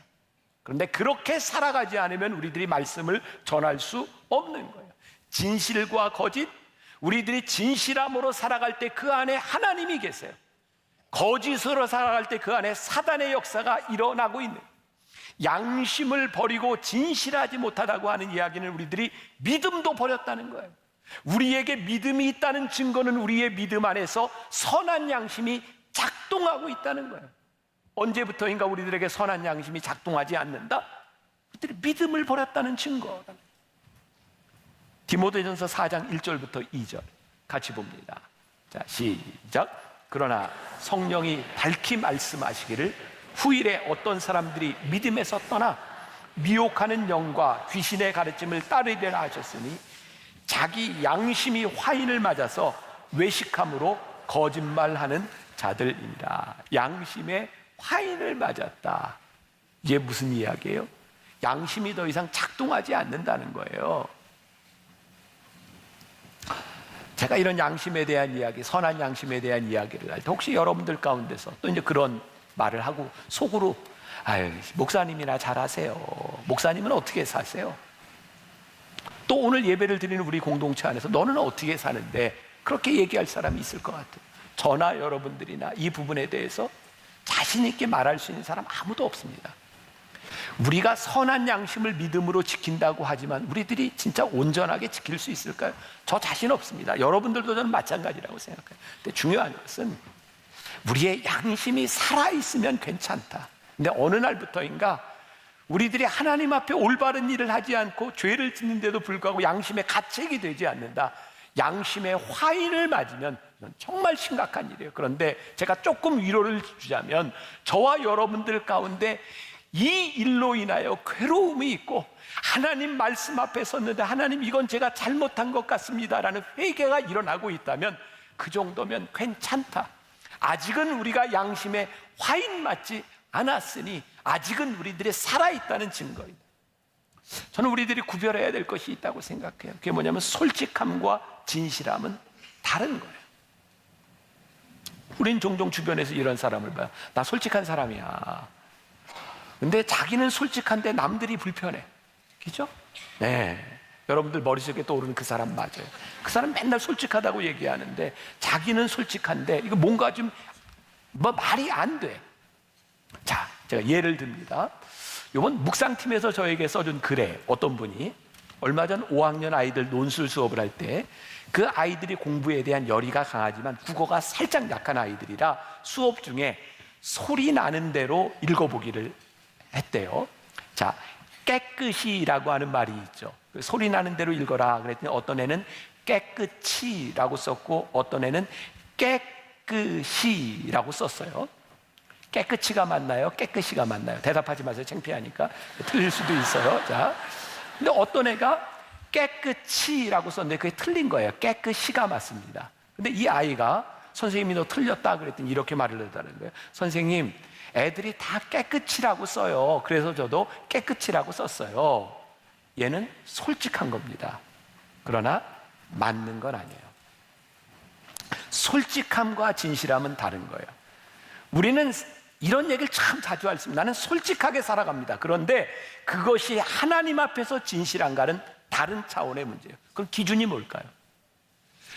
그런데 그렇게 살아가지 않으면 우리들이 말씀을 전할 수 없는 거예요. 진실과 거짓, 우리들이 진실함으로 살아갈 때 그 안에 하나님이 계세요. 거짓으로 살아갈 때 그 안에 사단의 역사가 일어나고 있는 거예요. 양심을 버리고 진실하지 못하다고 하는 이야기는 우리들이 믿음도 버렸다는 거예요. 우리에게 믿음이 있다는 증거는 우리의 믿음 안에서 선한 양심이 작동하고 있다는 거예요. 언제부터인가 우리들에게 선한 양심이 작동하지 않는다? 우리들이 믿음을 버렸다는 증거. 디모데전서 4장 1절부터 2절 같이 봅니다. 자, 시작. 그러나 성령이 밝히 말씀하시기를 후일에 어떤 사람들이 믿음에서 떠나 미혹하는 영과 귀신의 가르침을 따르리라 하셨으니 자기 양심이 화인을 맞아서 외식함으로 거짓말하는 자들이니라. 양심에 화인을 맞았다. 이게 무슨 이야기예요? 양심이 더 이상 작동하지 않는다는 거예요. 제가 이런 양심에 대한 이야기, 선한 양심에 대한 이야기를 할 때 혹시 여러분들 가운데서 또 이제 그런 말을 하고 속으로 목사님이나 잘하세요. 목사님은 어떻게 사세요? 또 오늘 예배를 드리는 우리 공동체 안에서 너는 어떻게 사는데 그렇게 얘기할 사람이 있을 것 같아요. 저나 여러분들이나 이 부분에 대해서 자신 있게 말할 수 있는 사람 아무도 없습니다. 우리가 선한 양심을 믿음으로 지킨다고 하지만 우리들이 진짜 온전하게 지킬 수 있을까요? 저 자신 없습니다. 여러분들도 저는 마찬가지라고 생각해요. 근데 중요한 것은 우리의 양심이 살아있으면 괜찮다. 근데 어느 날부터인가 우리들이 하나님 앞에 올바른 일을 하지 않고 죄를 짓는데도 불구하고 양심의 가책이 되지 않는다. 양심의 화인을 맞으면 이건 정말 심각한 일이에요. 그런데 제가 조금 위로를 주자면 저와 여러분들 가운데 이 일로 인하여 괴로움이 있고 하나님 말씀 앞에 섰는데 하나님 이건 제가 잘못한 것 같습니다라는 회개가 일어나고 있다면 그 정도면 괜찮다. 아직은 우리가 양심에 화인 맞지 않았으니 아직은 우리들이 살아있다는 증거입니다. 저는 우리들이 구별해야 될 것이 있다고 생각해요. 그게 뭐냐면 솔직함과 진실함은 다른 거예요. 우린 종종 주변에서 이런 사람을 봐요. 나 솔직한 사람이야. 근데 자기는 솔직한데 남들이 불편해. 그죠? 네. 여러분들 머릿속에 떠오르는 그 사람 맞아요. 그 사람 맨날 솔직하다고 얘기하는데 자기는 솔직한데 이거 뭔가 좀 말이 안 돼. 자, 제가 예를 듭니다. 이번 묵상팀에서 저에게 써준 글에 어떤 분이 얼마 전 5학년 아이들 논술 수업을 할 때 그 아이들이 공부에 대한 열의가 강하지만 국어가 살짝 약한 아이들이라 수업 중에 소리 나는 대로 읽어보기를 했대요. 자, 깨끗이라고 하는 말이 있죠. 소리 나는 대로 읽어라 그랬더니 어떤 애는 깨끗이라고 썼고 어떤 애는 깨끗이라고 썼어요. 깨끗이가 맞나요? 깨끗이가 맞나요? 대답하지 마세요. 창피하니까. 틀릴 수도 있어요. 자, 근데 어떤 애가 깨끗이라고 썼는데 그게 틀린 거예요. 깨끗이가 맞습니다. 근데 이 아이가 선생님이 너 틀렸다 그랬더니 이렇게 말을 하다는 거예요. 선생님, 애들이 다 깨끗이라고 써요. 그래서 저도 깨끗이라고 썼어요. 얘는 솔직한 겁니다. 그러나 맞는 건 아니에요. 솔직함과 진실함은 다른 거예요. 우리는 이런 얘기를 참 자주 하습니다. 나는 솔직하게 살아갑니다. 그런데 그것이 하나님 앞에서 진실한가는 다른 차원의 문제예요. 그럼 기준이 뭘까요?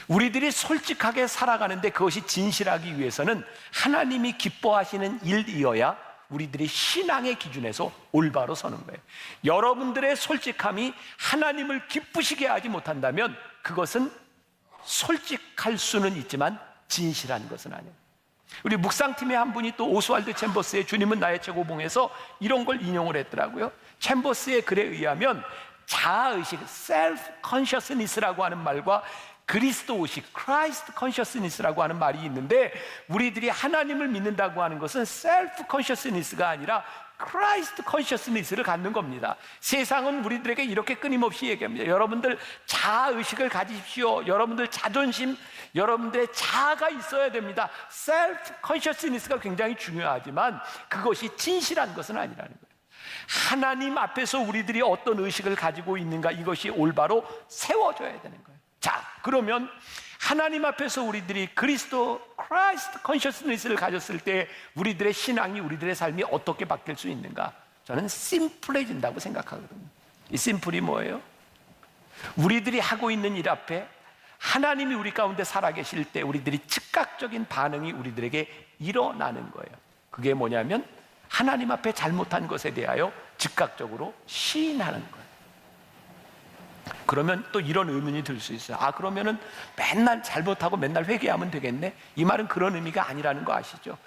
우리들이 솔직하게 살아가는데 그것이 진실하기 위해서는 하나님이 기뻐하시는 일이어야 우리들이 신앙의 기준에서 올바로 서는 거예요. 여러분들의 솔직함이 하나님을 기쁘시게 하지 못한다면 그것은 솔직할 수는 있지만 진실한 것은 아니에요. 우리 묵상팀의 한 분이 또 오스왈드 챔버스의 주님은 나의 최고봉에서 이런 걸 인용을 했더라고요. 챔버스의 글에 의하면 자아의식, self consciousness라고 하는 말과 그리스도의식, Christ consciousness라고 하는 말이 있는데, 우리들이 하나님을 믿는다고 하는 것은 self consciousness가 아니라 Christ consciousness를 갖는 겁니다. 세상은 우리들에게 이렇게 끊임없이 얘기합니다. 여러분들 자아의식을 가지십시오. 여러분들 자존심, 여러분들의 자아가 있어야 됩니다. self consciousness가 굉장히 중요하지만 그것이 진실한 것은 아니라는 거예요. 하나님 앞에서 우리들이 어떤 의식을 가지고 있는가, 이것이 올바로 세워져야 되는 거예요. 자, 그러면 하나님 앞에서 우리들이 그리스도 크라이스트 컨셔스니스를 가졌을 때 우리들의 신앙이, 우리들의 삶이 어떻게 바뀔 수 있는가? 저는 심플해진다고 생각하거든요. 이 심플이 뭐예요? 우리들이 하고 있는 일 앞에 하나님이 우리 가운데 살아계실 때 우리들이 즉각적인 반응이 우리들에게 일어나는 거예요. 그게 뭐냐면 하나님 앞에 잘못한 것에 대하여 즉각적으로 시인하는 거예요. 그러면 또 이런 의문이 들 수 있어요. 아, 그러면은 맨날 잘못하고 맨날 회개하면 되겠네? 이 말은 그런 의미가 아니라는 거 아시죠?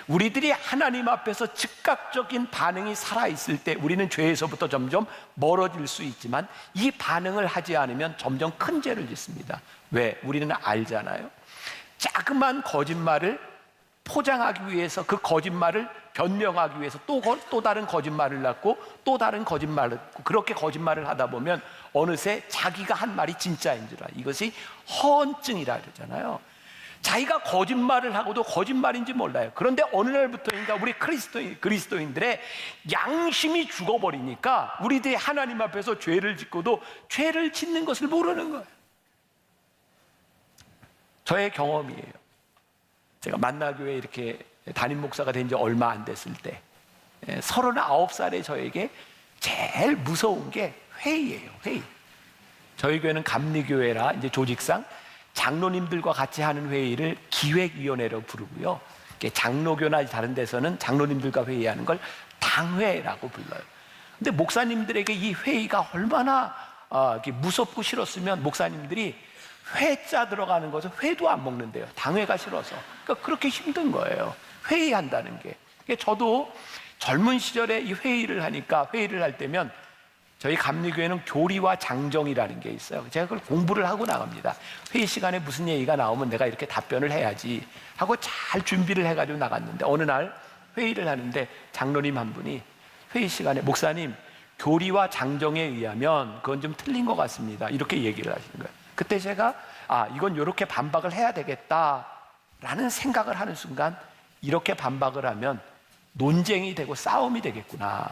우리들이 하나님 앞에서 즉각적인 반응이 살아있을 때 우리는 죄에서부터 점점 멀어질 수 있지만 이 반응을 하지 않으면 점점 큰 죄를 짓습니다. 왜? 우리는 알잖아요. 자그만 거짓말을 포장하기 위해서, 그 거짓말을 변명하기 위해서 또 다른 거짓말을 낳고 또 다른 거짓말을 낳고, 그렇게 거짓말을 하다 보면 어느새 자기가 한 말이 진짜인 줄 알아요. 이것이 허언증이라 그러잖아요. 자기가 거짓말을 하고도 거짓말인지 몰라요. 그런데 어느 날부터인가 우리 그리스도인들의 양심이 죽어버리니까 우리들이 하나님 앞에서 죄를 짓고도 죄를 짓는 것을 모르는 거예요. 저의 경험이에요. 제가 만나교회 이렇게 담임 목사가 된 지 얼마 안 됐을 때 39살의 저에게 제일 무서운 게 회의예요. 회의. 저희 교회는 감리교회라 이제 조직상 장로님들과 같이 하는 회의를 기획위원회로 부르고요. 장로교나 다른 데서는 장로님들과 회의하는 걸 당회라고 불러요. 근데 목사님들에게 이 회의가 얼마나 무섭고 싫었으면 목사님들이 회자 들어가는 것은 회도 안 먹는데요. 당회가 싫어서. 그러니까 그렇게 힘든 거예요. 회의한다는 게. 저도 젊은 시절에 이 회의를 하니까, 회의를 할 때면 저희 감리교회는 교리와 장정이라는 게 있어요. 제가 그걸 공부를 하고 나갑니다. 회의 시간에 무슨 얘기가 나오면 내가 이렇게 답변을 해야지 하고 잘 준비를 해가지고 나갔는데, 어느 날 회의를 하는데 장로님 한 분이 회의 시간에 목사님, 교리와 장정에 의하면 그건 좀 틀린 것 같습니다, 이렇게 얘기를 하시는 거예요. 그때 제가 이건 이렇게 반박을 해야 되겠다라는 생각을 하는 순간, 이렇게 반박을 하면 논쟁이 되고 싸움이 되겠구나.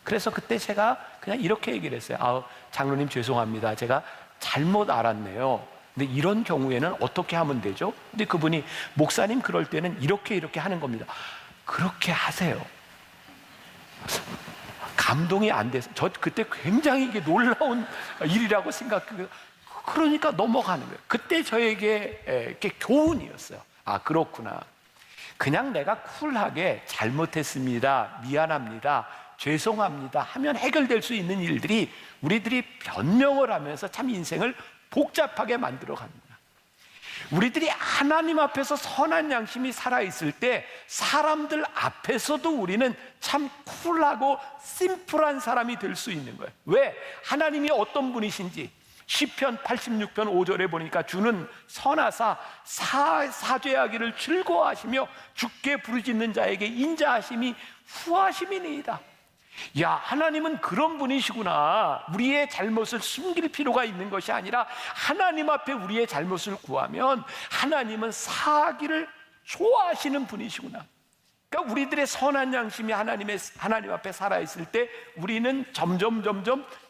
그래서 그때 제가 그냥 이렇게 얘기를 했어요. 장로님 죄송합니다, 제가 잘못 알았네요. 근데 이런 경우에는 어떻게 하면 되죠? 근데 그분이 목사님 그럴 때는 이렇게 하는 겁니다. 그렇게 하세요. 감동이 안 돼서 저 그때 굉장히 이게 놀라운 일이라고 생각해요. 그러니까 넘어가는 거예요. 그때 저에게 이렇게 교훈이었어요. 그렇구나. 그냥 내가 쿨하게 잘못했습니다, 미안합니다, 죄송합니다 하면 해결될 수 있는 일들이 우리들이 변명을 하면서 참 인생을 복잡하게 만들어 갑니다. 우리들이 하나님 앞에서 선한 양심이 살아있을 때 사람들 앞에서도 우리는 참 쿨하고 심플한 사람이 될 수 있는 거예요. 왜? 하나님이 어떤 분이신지 시편 86편 5절에 보니까 주는 선하사 사죄하기를 즐거워하시며 주께 부르짖는 자에게 인자하심이 후하심이니이다. 야, 하나님은 그런 분이시구나. 우리의 잘못을 숨길 필요가 있는 것이 아니라 하나님 앞에 우리의 잘못을 구하면 하나님은 사하기를 좋아하시는 분이시구나. 그러니까 우리들의 선한 양심이 하나님 앞에 살아있을 때 우리는 점점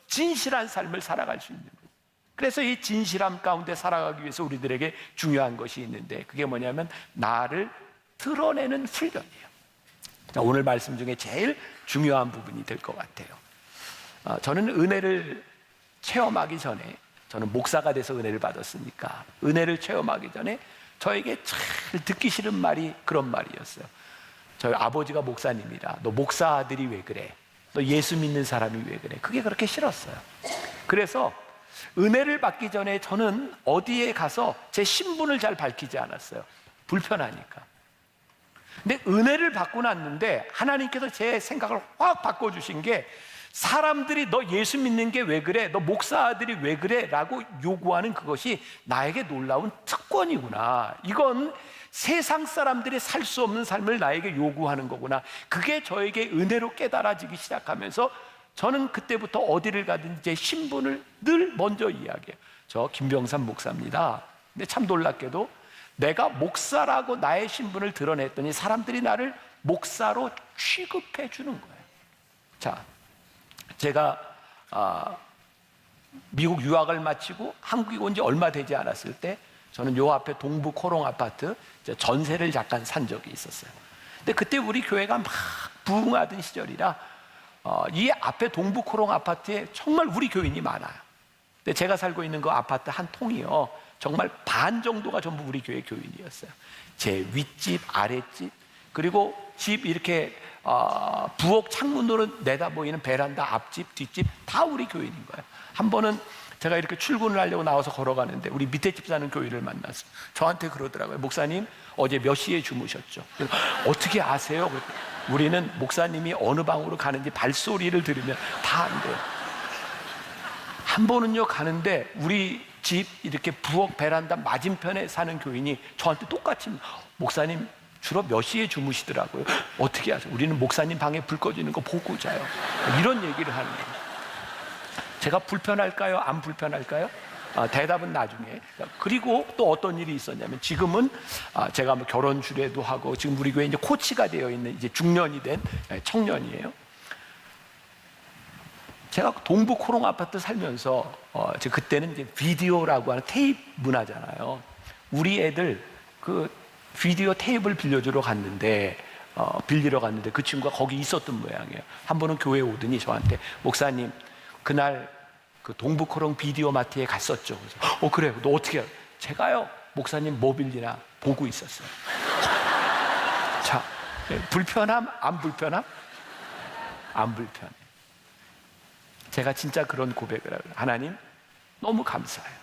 진실한 삶을 살아갈 수 있는 거예요. 그래서 이 진실함 가운데 살아가기 위해서 우리들에게 중요한 것이 있는데, 그게 뭐냐면 나를 드러내는 훈련이에요. 자, 오늘 말씀 중에 제일 중요한 부분이 될 것 같아요. 저는 은혜를 체험하기 전에, 저는 목사가 돼서 은혜를 받았으니까 은혜를 체험하기 전에 저에게 제일 듣기 싫은 말이 그런 말이었어요. 저희 아버지가 목사님이라 너 목사 아들이 왜 그래? 너 예수 믿는 사람이 왜 그래? 그게 그렇게 싫었어요. 그래서 은혜를 받기 전에 저는 어디에 가서 제 신분을 잘 밝히지 않았어요. 불편하니까. 근데 은혜를 받고 났는데 하나님께서 제 생각을 확 바꿔주신 게, 사람들이 너 예수 믿는 게 왜 그래? 너 목사 아들이 왜 그래? 라고 요구하는 그것이 나에게 놀라운 특권이구나. 이건 세상 사람들이 살 수 없는 삶을 나에게 요구하는 거구나. 그게 저에게 은혜로 깨달아지기 시작하면서 저는 그때부터 어디를 가든지 제 신분을 늘 먼저 이야기해요. 저 김병삼 목사입니다. 근데 참 놀랍게도 내가 목사라고 나의 신분을 드러냈더니 사람들이 나를 목사로 취급해 주는 거예요. 자, 제가 미국 유학을 마치고 한국에 온 지 얼마 되지 않았을 때 저는 요 앞에 동부 코롱 아파트 전세를 잠깐 산 적이 있었어요. 근데 그때 우리 교회가 막 부흥하던 시절이라 이 앞에 동부 코롱 아파트에 정말 우리 교인이 많아요. 근데 제가 살고 있는 그 아파트 한 통이요, 정말 반 정도가 전부 우리 교회 교인이었어요. 제 윗집, 아랫집, 그리고 집 이렇게 부엌 창문으로 내다 보이는 베란다 앞집, 뒷집 다 우리 교인인 거예요. 한 번은 제가 이렇게 출근을 하려고 나와서 걸어가는데 우리 밑에 집 사는 교인을 만났어요. 저한테 그러더라고요. 목사님, 어제 몇 시에 주무셨죠? 그래서 어떻게 아세요? 우리는 목사님이 어느 방으로 가는지 발소리를 들으면 다 안돼요. 한 번은요 가는데 우리 집 이렇게 부엌 베란다 맞은편에 사는 교인이 저한테 똑같이, 목사님 주로 몇 시에 주무시더라고요. 어떻게 아세요? 우리는 목사님 방에 불 꺼지는 거 보고 자요. 이런 얘기를 하는 거예요. 제가 불편할까요? 안 불편할까요? 대답은 나중에. 그리고 또 어떤 일이 있었냐면, 지금은 제가 뭐 결혼 주례도 하고 지금 우리 교회 이제 코치가 되어 있는 이제 중년이 된 청년이에요. 제가 동부 코롱 아파트 살면서 그때는 이제 비디오라고 하는 테이프 문화잖아요. 우리 애들 그 비디오 테이프를 빌려러 갔는데 그 친구가 거기 있었던 모양이에요. 한 번은 교회 오더니 저한테, 목사님 그날 그 동부 코롱 비디오 마트에 갔었죠. 그래서 그래요. 너 어떻게 해요? 제가요 목사님 뭐 빌리나 보고 있었어요. 자, 불편함 안 불편함? 안 불편해. 제가 진짜 그런 고백을 하고, 하나님 너무 감사해요.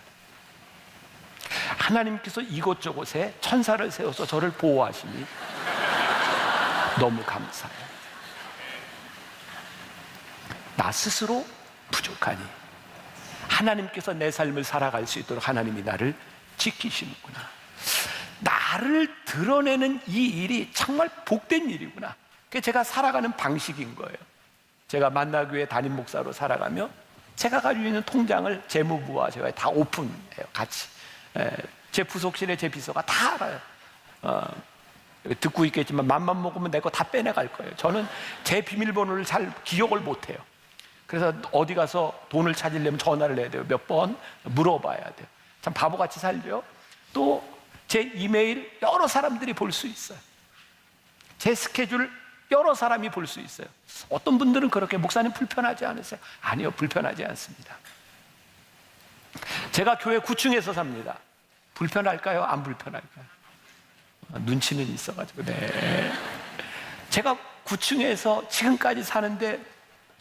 하나님께서 이곳저곳에 천사를 세워서 저를 보호하시니 너무 감사해요. 나 스스로 부족하니 하나님께서 내 삶을 살아갈 수 있도록 하나님이 나를 지키시는구나. 나를 드러내는 이 일이 정말 복된 일이구나. 그게 제가 살아가는 방식인 거예요. 제가 만나교회 담임 목사로 살아가며 제가 가지고 있는 통장을 재무부와 제가 다 오픈해요. 같이. 제 부속실에 제 비서가 다 알아요. 듣고 있겠지만 맘만 먹으면 내 거 다 빼내갈 거예요. 저는 제 비밀번호를 잘 기억을 못해요. 그래서 어디 가서 돈을 찾으려면 전화를 해야 돼요. 몇 번 물어봐야 돼요. 참 바보같이 살죠. 또 제 이메일 여러 사람들이 볼 수 있어요. 제 스케줄 여러 사람이 볼 수 있어요. 어떤 분들은 그렇게, 목사님 불편하지 않으세요? 아니요, 불편하지 않습니다. 제가 교회 9층에서 삽니다. 불편할까요? 안 불편할까요? 눈치는 있어가지고. 네. 제가 9층에서 지금까지 사는데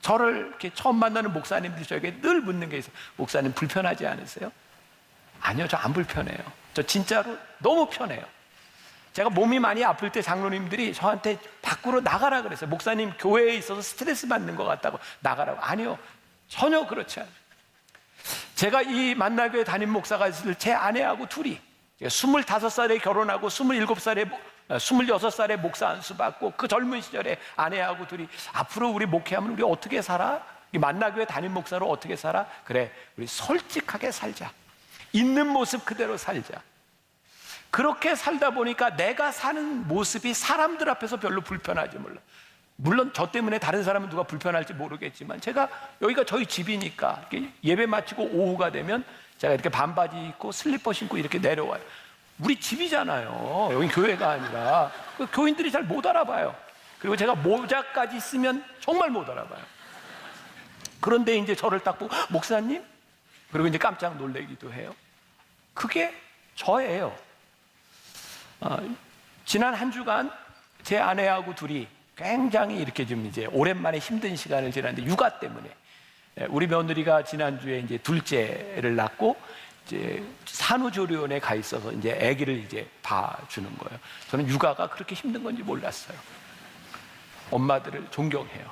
저를 이렇게 처음 만나는 목사님들이 저에게 늘 묻는 게 있어요. 목사님 불편하지 않으세요? 아니요, 저 안 불편해요. 저 진짜로 너무 편해요. 제가 몸이 많이 아플 때 장로님들이 저한테 밖으로 나가라 그랬어요. 목사님 교회에 있어서 스트레스 받는 것 같다고 나가라고. 아니요, 전혀 그렇지 않아요. 제가 이 만나교회 담임 목사가 있을 제 아내하고 둘이 25살에 결혼하고 27살에 26살에 목사 안수 받고 그 젊은 시절에 아내하고 둘이 앞으로 우리 목회하면 우리 어떻게 살아? 이 만나교회 담임 목사로 어떻게 살아? 그래, 우리 솔직하게 살자. 있는 모습 그대로 살자. 그렇게 살다 보니까 내가 사는 모습이 사람들 앞에서 별로 불편하지 몰라. 물론 저 때문에 다른 사람은 누가 불편할지 모르겠지만 제가 여기가 저희 집이니까 예배 마치고 오후가 되면 제가 이렇게 반바지 입고 슬리퍼 신고 이렇게 내려와요. 우리 집이잖아요. 여긴 교회가 아니라. 교인들이 잘 못 알아봐요. 그리고 제가 모자까지 쓰면 정말 못 알아봐요. 그런데 이제 저를 딱 보고 목사님? 그리고 이제 깜짝 놀래기도 해요. 그게 저예요. 지난 한 주간 제 아내하고 둘이 굉장히 이렇게 좀 이제 오랜만에 힘든 시간을 지났는데 육아 때문에 우리 며느리가 지난주에 이제 둘째를 낳고 이제 산후조리원에 가 있어서 이제 아기를 이제 봐주는 거예요. 저는 육아가 그렇게 힘든 건지 몰랐어요. 엄마들을 존경해요.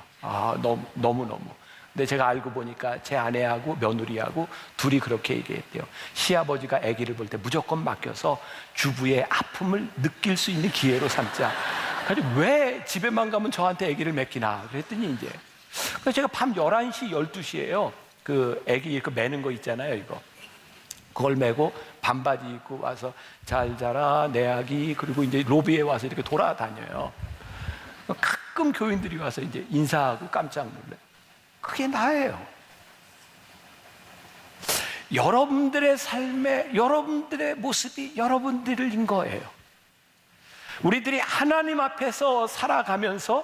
너무너무. 근데 제가 알고 보니까 제 아내하고 며느리하고 둘이 그렇게 얘기했대요. 시아버지가 아기를 볼 때 무조건 맡겨서 주부의 아픔을 느낄 수 있는 기회로 삼자. 그래서 왜 집에만 가면 저한테 아기를 맡기나 그랬더니 이제 그래서 제가 밤 11시, 12시에요. 그 아기 이렇게 매는 거 있잖아요, 이거. 그걸 메고 반바지 입고 와서 잘 자라 내 아기, 그리고 이제 로비에 와서 이렇게 돌아다녀요. 가끔 교인들이 와서 이제 인사하고 깜짝 놀라요. 그게 나예요. 여러분들의 삶에 여러분들의 모습이 여러분들인 거예요. 우리들이 하나님 앞에서 살아가면서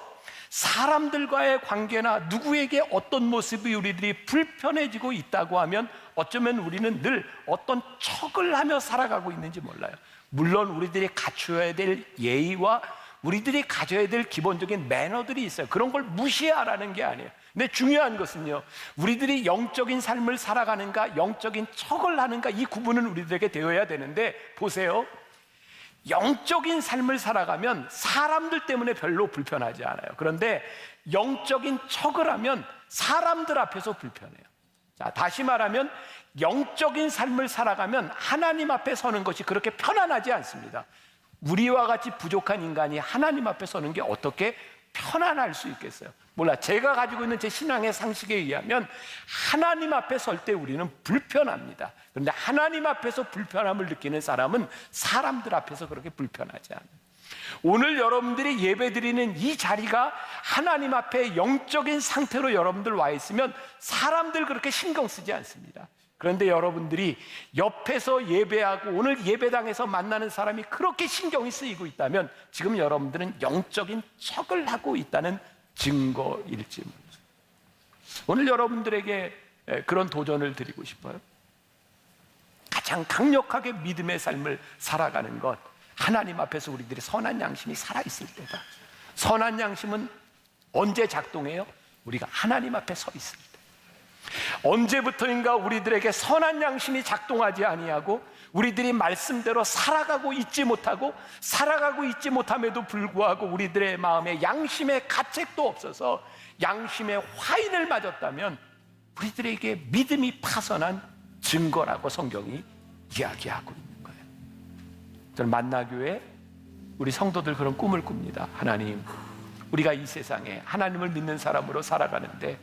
사람들과의 관계나 누구에게 어떤 모습이 우리들이 불편해지고 있다고 하면 어쩌면 우리는 늘 어떤 척을 하며 살아가고 있는지 몰라요. 물론 우리들이 갖춰야 될 예의와 우리들이 가져야 될 기본적인 매너들이 있어요. 그런 걸 무시하라는 게 아니에요. 근데 중요한 것은요, 우리들이 영적인 삶을 살아가는가 영적인 척을 하는가 이 구분은 우리들에게 되어야 되는데 보세요. 영적인 삶을 살아가면 사람들 때문에 별로 불편하지 않아요. 그런데 영적인 척을 하면 사람들 앞에서 불편해요. 자, 다시 말하면 영적인 삶을 살아가면 하나님 앞에 서는 것이 그렇게 편안하지 않습니다. 우리와 같이 부족한 인간이 하나님 앞에 서는 게 어떻게 편안할 수 있겠어요? 몰라. 제가 가지고 있는 제 신앙의 상식에 의하면 하나님 앞에 설 때 우리는 불편합니다. 그런데 하나님 앞에서 불편함을 느끼는 사람은 사람들 앞에서 그렇게 불편하지 않아요. 오늘 여러분들이 예배드리는 이 자리가 하나님 앞에 영적인 상태로 여러분들 와 있으면 사람들 그렇게 신경 쓰지 않습니다. 그런데 여러분들이 옆에서 예배하고 오늘 예배당에서 만나는 사람이 그렇게 신경이 쓰이고 있다면 지금 여러분들은 영적인 척을 하고 있다는 증거일지 모르죠. 오늘 여러분들에게 그런 도전을 드리고 싶어요. 가장 강력하게 믿음의 삶을 살아가는 것, 하나님 앞에서 우리들의 선한 양심이 살아있을 때다. 선한 양심은 언제 작동해요? 우리가 하나님 앞에 서 있을 때. 언제부터인가 우리들에게 선한 양심이 작동하지 아니하고 우리들이 말씀대로 살아가고 있지 못함에도 불구하고 우리들의 마음에 양심의 가책도 없어서 양심의 화인을 맞았다면 우리들에게 믿음이 파선한 증거라고 성경이 이야기하고 있는 거예요. 저는 만나교회 우리 성도들 그런 꿈을 꿉니다. 하나님, 우리가 이 세상에 하나님을 믿는 사람으로 살아가는데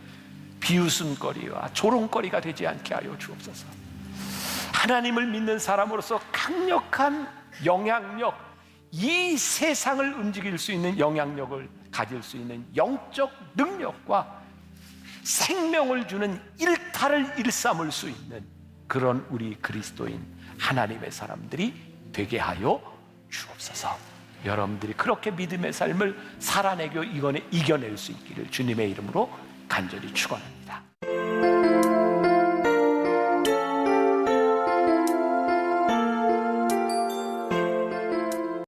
비웃음거리와 조롱거리가 되지 않게 하여 주옵소서. 하나님을 믿는 사람으로서 강력한 영향력, 이 세상을 움직일 수 있는 영향력을 가질 수 있는 영적 능력과 생명을 주는 일탈을 일삼을 수 있는 그런 우리 그리스도인 하나님의 사람들이 되게 하여 주옵소서. 여러분들이 그렇게 믿음의 삶을 살아내고 이겨낼 수 있기를 주님의 이름으로 간절히 축원합니다.